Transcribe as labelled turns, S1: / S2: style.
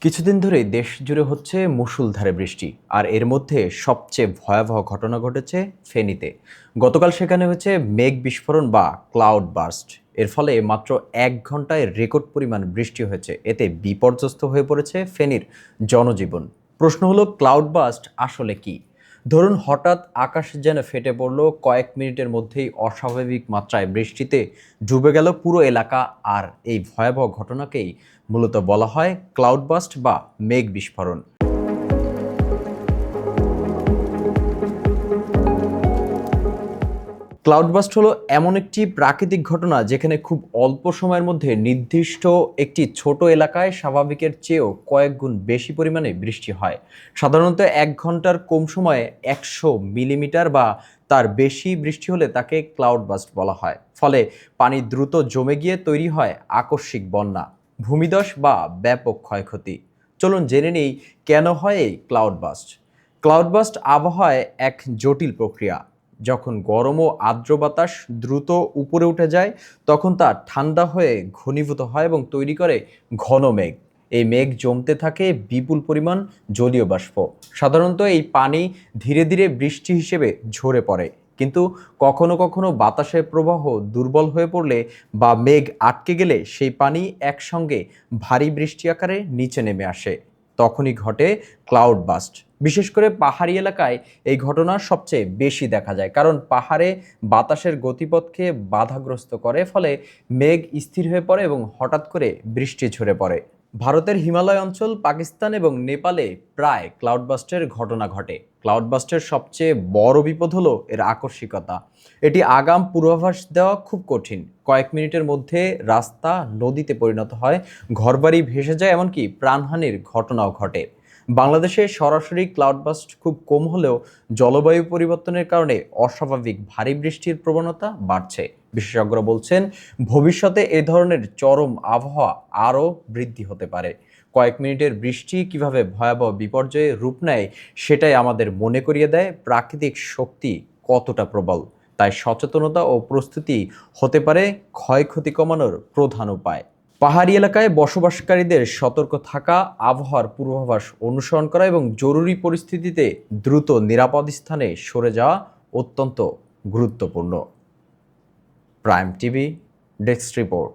S1: কিছুদিন ধরেই দেশ জুড়ে হচ্ছে মুষলধারে বৃষ্টি। আর এর মধ্যে সবচেয়ে ভয়াবহ ঘটনা ঘটেছে ফেনীতে। গতকাল সেখানে হচ্ছে মেঘ বিস্ফোরণ বা ক্লাউড বার্স্ট। এর ফলে মাত্র 1 ঘন্টায় রেকর্ড পরিমাণ বৃষ্টি হয়েছে। এতে বিপর্যস্ত হয়ে পড়েছে ফেনীর জনজীবন। প্রশ্ন হলো, ক্লাউড বার্স্ট আসলে কি? ধরুন, হঠাৎ আকাশ যেন ফেটে পড়লো, কয়েক মিনিটের মধ্যেই অস্বাভাবিক মাত্রায় বৃষ্টিতে ডুবে গেল পুরো এলাকা। আর এই ভয়াবহ ঘটনাকেই মূলত বলা হয় ক্লাউড বাস্ট বা মেঘ বিস্ফোরণ। ক্লাউডবাস্ট হলো এমন একটি প্রাকৃতিক ঘটনা যেখানে খুব অল্প সময়ের মধ্যে নির্দিষ্ট একটি ছোট এলাকায় স্বাভাবিকের চেয়েও কয়েক গুণ বেশি পরিমাণে বৃষ্টি হয়। সাধারণত 1 ঘন্টার কম সময়ে 100 মিলিমিটার বা তার বেশি বৃষ্টি হলে তাকে ক্লাউডবাস্ট বলা হয়। ফলে পানি দ্রুত জমে গিয়ে তৈরি হয় আকস্মিক বন্যা, ভূমিধস বা ব্যাপক ক্ষয়ক্ষতি। চলুন জেনে নেই কেন হয় এই ক্লাউডবাস্ট। ক্লাউডবাস্ট আবহাওয়ায় এক জটিল প্রক্রিয়া। যখন গরম ও আর্দ্র বাতাস দ্রুত উপরে উঠে যায়, তখন তা ঠান্ডা হয়ে ঘনীভূত হয় এবং তৈরি করে ঘন মেঘ। এই মেঘ জমতে থাকে বিপুল পরিমাণ জলীয় বাষ্প। সাধারণত এই পানি ধীরে ধীরে বৃষ্টি হিসেবে ঝরে পড়ে। কিন্তু কখনো কখনো বাতাসের প্রবাহ দুর্বল হয়ে পড়লে বা মেঘ আটকে গেলে সেই পানি একসঙ্গে ভারী বৃষ্টি আকারে নিচে নেমে আসে। তখনই ঘটে ক্লাউড বাস্ট। বিশেষ করে পাহাড়ি এলাকায় এই ঘটনা সবচেয়ে বেশি দেখা যায়, কারণ পাহাড়ে বাতাসের গতিপথকে বাধাগ্রস্ত করে। ফলে মেঘ স্থির হয়ে পড়ে এবং হঠাৎ করে বৃষ্টি ঝরে পড়ে। ভারতের হিমালয় অঞ্চল, পাকিস্তান এবং নেপালে প্রায় ক্লাউডবাস্টের ঘটনা ঘটে। ক্লাউডবাস্টের সবচেয়ে বড় বিপদ হলো এর আকস্মিকতা। এটি আগাম পূর্বাভাস দেওয়া খুব কঠিন। কয়েক মিনিটের মধ্যে রাস্তা নদীতে পরিণত হয়, ঘরবাড়ি ভেসে যায়, এমনকি প্রাণহানির ঘটনাও ঘটে। বাংলাদেশে সরাসরি ক্লাউডবাস্ট খুব কম হলেও জলবায়ু পরিবর্তনের কারণে অস্বাভাবিক ভারী বৃষ্টির প্রবণতা বাড়ছে। বিশেষজ্ঞরা বলছেন, ভবিষ্যতে এ ধরনের চরম আবহাওয়া আরও বৃদ্ধি হতে পারে। কয়েক মিনিটের বৃষ্টি কিভাবে ভয়াবহ বিপর্যয়ে রূপ নেয়, সেটাই আমাদের মনে করিয়ে দেয় প্রাকৃতিক শক্তি কতটা প্রবল। তাই সচেতনতা ও প্রস্তুতি হতে পারে ক্ষয়ক্ষতি কমানোর প্রধান উপায়। পাহাড়ি এলাকায় বসবাসকারীদের সতর্ক থাকা, আবহাওয়ার পূর্বাভাস অনুসরণ করা এবং জরুরি পরিস্থিতিতে দ্রুত নিরাপদ স্থানে সরে যাওয়া অত্যন্ত গুরুত্বপূর্ণ। Prime TV desk report.